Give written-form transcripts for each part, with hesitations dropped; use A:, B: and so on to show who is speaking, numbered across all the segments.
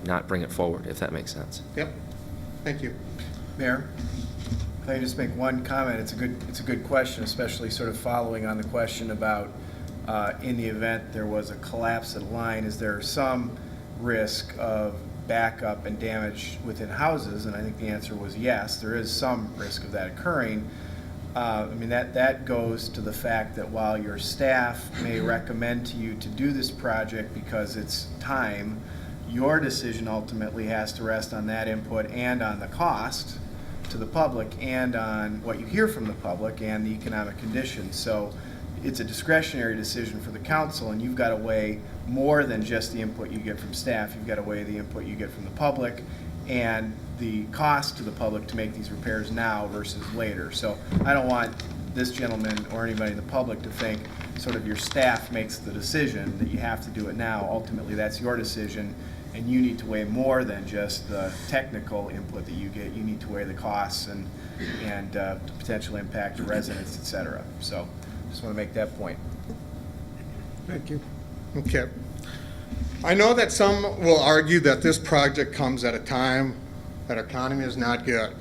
A: not bring it forward, if that makes sense.
B: Yep. Thank you.
C: Mayor, if I could just make one comment, it's a good question, especially sort of following on the question about in the event there was a collapse of the line, is there some risk of backup and damage within houses? And I think the answer was yes, there is some risk of that occurring. I mean, that goes to the fact that while your staff may recommend to you to do this project because it's time, your decision ultimately has to rest on that input and on the cost to the public and on what you hear from the public and the economic conditions. So it's a discretionary decision for the council, and you've got to weigh more than just the input you get from staff. You've got to weigh the input you get from the public and the cost to the public to make these repairs now versus later. So I don't want this gentleman or anybody in the public to think sort of your staff makes the decision that you have to do it now. Ultimately, that's your decision, and you need to weigh more than just the technical input that you get. You need to weigh the costs and the potential impact to residents, et cetera. So just want to make that point.
D: Thank you.
B: Okay. I know that some will argue that this project comes at a time that our economy is not good.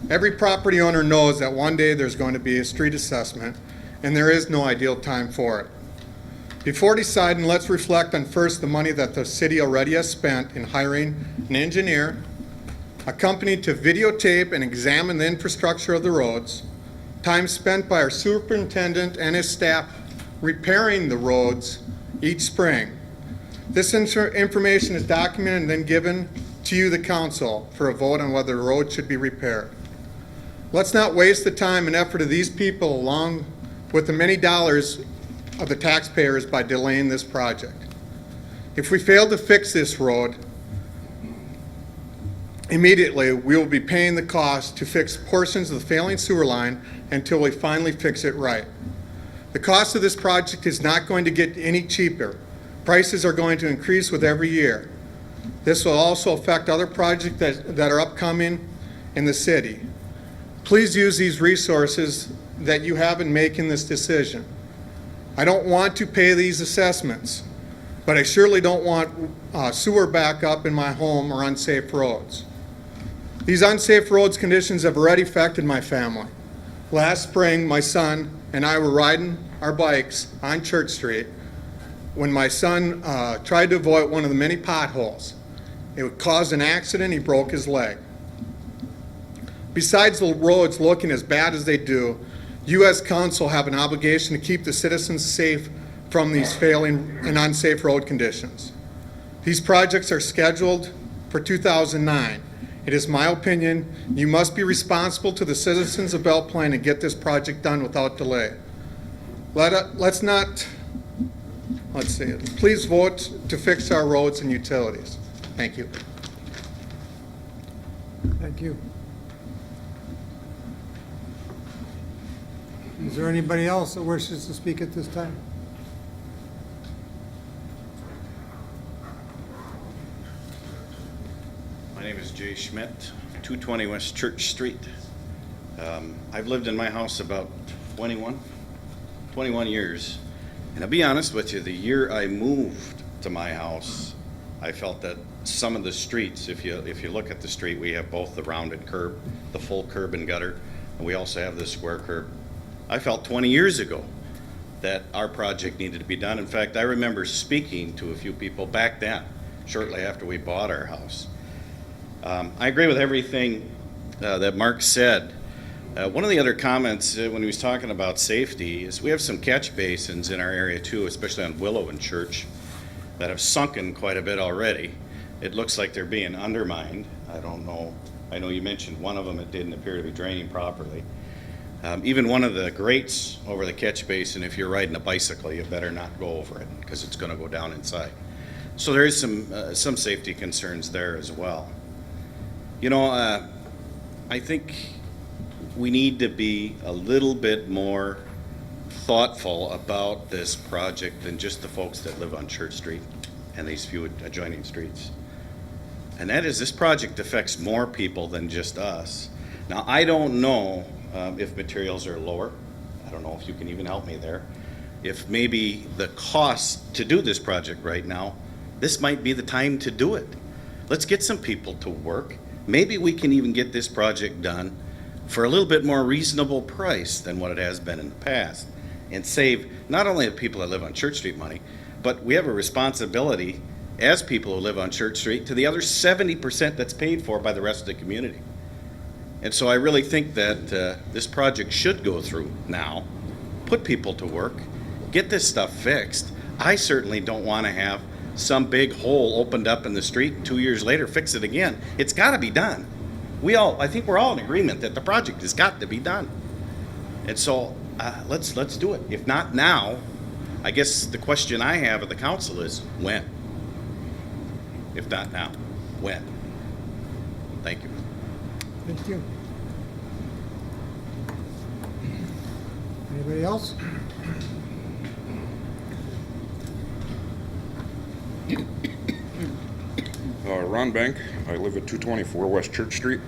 B: Every property owner knows that one day there's going to be a street assessment, and there is no ideal time for it. Before deciding, let's reflect on first the money that the city already has spent in hiring an engineer, a company to videotape and examine the infrastructure of the roads, time spent by our superintendent and his staff repairing the roads each spring. This information is documented and then given to you, the council, for a vote on whether the road should be repaired. Let's not waste the time and effort of these people along with the many dollars of the taxpayers by delaying this project. If we fail to fix this road immediately, we will be paying the cost to fix portions of the failing sewer line until we finally fix it right. The cost of this project is not going to get any cheaper. Prices are going to increase with every year. This will also affect other projects that are upcoming in the city. Please use these resources that you have in making this decision. I don't want to pay these assessments, but I surely don't want sewer backup in my home or unsafe roads. These unsafe roads conditions have already affected my family. Last spring, my son and I were riding our bikes on Church Street when my son tried to avoid one of the many potholes. It caused an accident. He broke his leg. Besides the roads looking as bad as they do, you as council have an obligation to keep the citizens safe from these failing and unsafe road conditions. These projects are scheduled for 2009. It is my opinion you must be responsible to the citizens of Belle Plaine and get this project done without delay. Please vote to fix our roads and utilities. Thank you.
D: Thank you. Is there anybody else that wishes to speak at this time?
E: My name is Jay Schmidt, 220 West Church Street. I've lived in my house about 21 years. And I'll be honest with you, the year I moved to my house, I felt that some of the streets, if you look at the street, we have both the rounded curb, the full curb and gutter, and we also have the square curb. I felt 20 years ago that our project needed to be done. In fact, I remember speaking to a few people back then, shortly after we bought our house. I agree with everything that Mark said. One of the other comments when he was talking about safety is we have some catch basins in our area too, especially on Willow and Church, that have sunken quite a bit already. It looks like they're being undermined. I don't know. I know you mentioned one of them, it didn't appear to be draining properly. Even one of the grates over the catch basin, if you're riding a bicycle, you better not go over it because it's going to go down inside. So there is some safety concerns there as well. You know, I think we need to be a little bit more thoughtful about this project than just the folks that live on Church Street and these few adjoining streets. And that is, this project affects more people than just us. Now, I don't know if materials are lower. I don't know if you can even help me there. If maybe the cost to do this project right now, this might be the time to do it. Let's get some people to work. Maybe we can even get this project done for a little bit more reasonable price than what it has been in the past, and save not only the people that live on Church Street money, but we have a responsibility as people who live on Church Street to the other 70% that's paid for by the rest of the community. And so I really think that this project should go through now, put people to work, get this stuff fixed. I certainly don't want to have some big hole opened up in the street and 2 years later fix it again. It's got to be done. I think we're all in agreement that the project has got to be done. And so let's do it. If not now, I guess the question I have of the council is when? If not now, when? Thank you.
D: Thank you. Anybody else?
F: Ron Bank. I live at 224 West Church Street.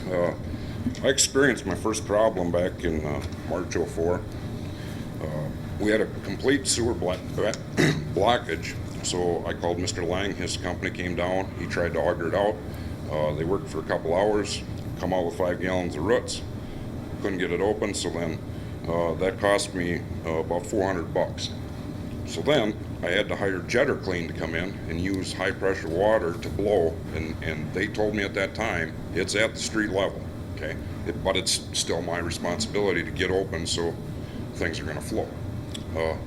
F: I experienced my first problem back in March '04. We had a complete sewer blockage, so I called Mr. Lang. His company came down. He tried to auger it out. They worked for a couple hours, come out with 5 gallons of roots. Couldn't get it open, so then that cost me about $400. So then I had to hire Jetter Clean to come in and use high pressure water to blow, and they told me at that time it's at the street level, okay? But it's still my responsibility to get open so things are going to flow.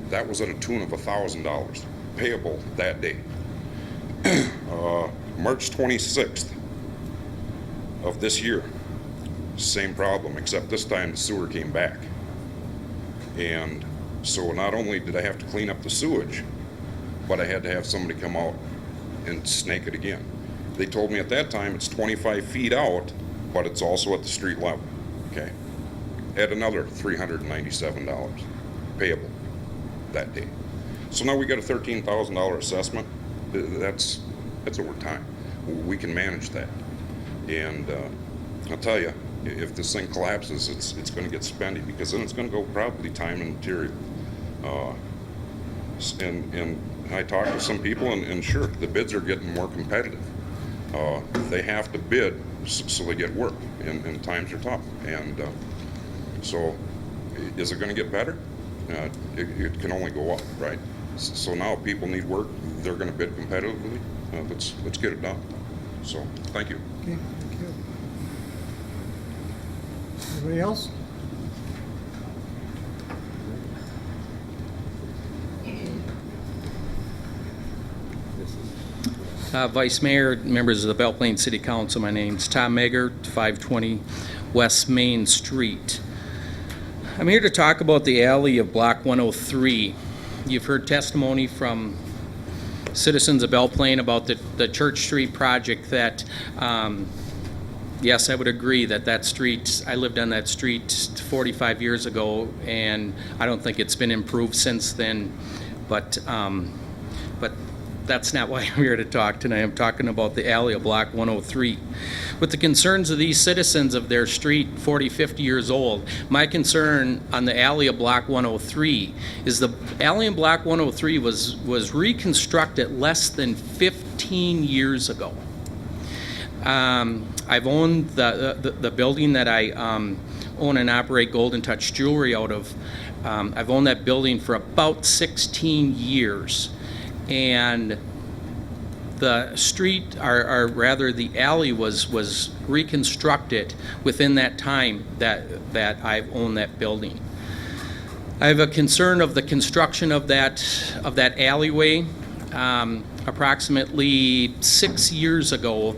F: That was at a tune of $1,000 payable that day. March 26th of this year, same problem, except this time the sewer came back. And so not only did I have to clean up the sewage, but I had to have somebody come out and snake it again. They told me at that time it's 25 feet out, but it's also at the street level, okay? Add another $397 payable that day. So now we got a $13,000 assessment. That's over time. We can manage that. And I'll tell you, if this thing collapses, it's going to get spendy, because then it's going to go probably time and material. And I talked to some people, and sure, the bids are getting more competitive. They have to bid so they get work, and times are tough. And so is it going to get better? It can only go up, right? So now people need work. They're going to bid competitively. Let's get it done. So thank you.
D: Okay, thank you. Anybody else?
G: Vice Mayor, members of the Belle Plaine City Council, my name's Tom Megger, 520 West Main Street. I'm here to talk about the alley of Block 103. You've heard testimony from citizens of Belle Plaine about the Church Street project that, yes, I would agree that street, I lived on that street 45 years ago, and I don't think it's been improved since then, but that's not why I'm here to talk tonight. I'm talking about the alley of Block 103. With the concerns of these citizens of their street, 40, 50 years old, my concern on the alley of Block 103 is the alley in Block 103 was reconstructed less than 15 years ago. I've owned the building that I own and operate Golden Touch Jewelry out of. I've owned that building for about 16 years. And the street, or rather the alley, was reconstructed within that time that I've owned that building. I have a concern of the construction of that alleyway. Approximately 6 years ago,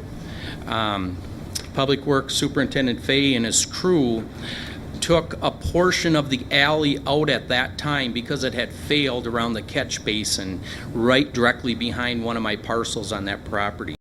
G: Public Works Superintendent Fay and his crew took a portion of the alley out at that time because it had failed around the catch basin right directly behind one of my parcels on that property.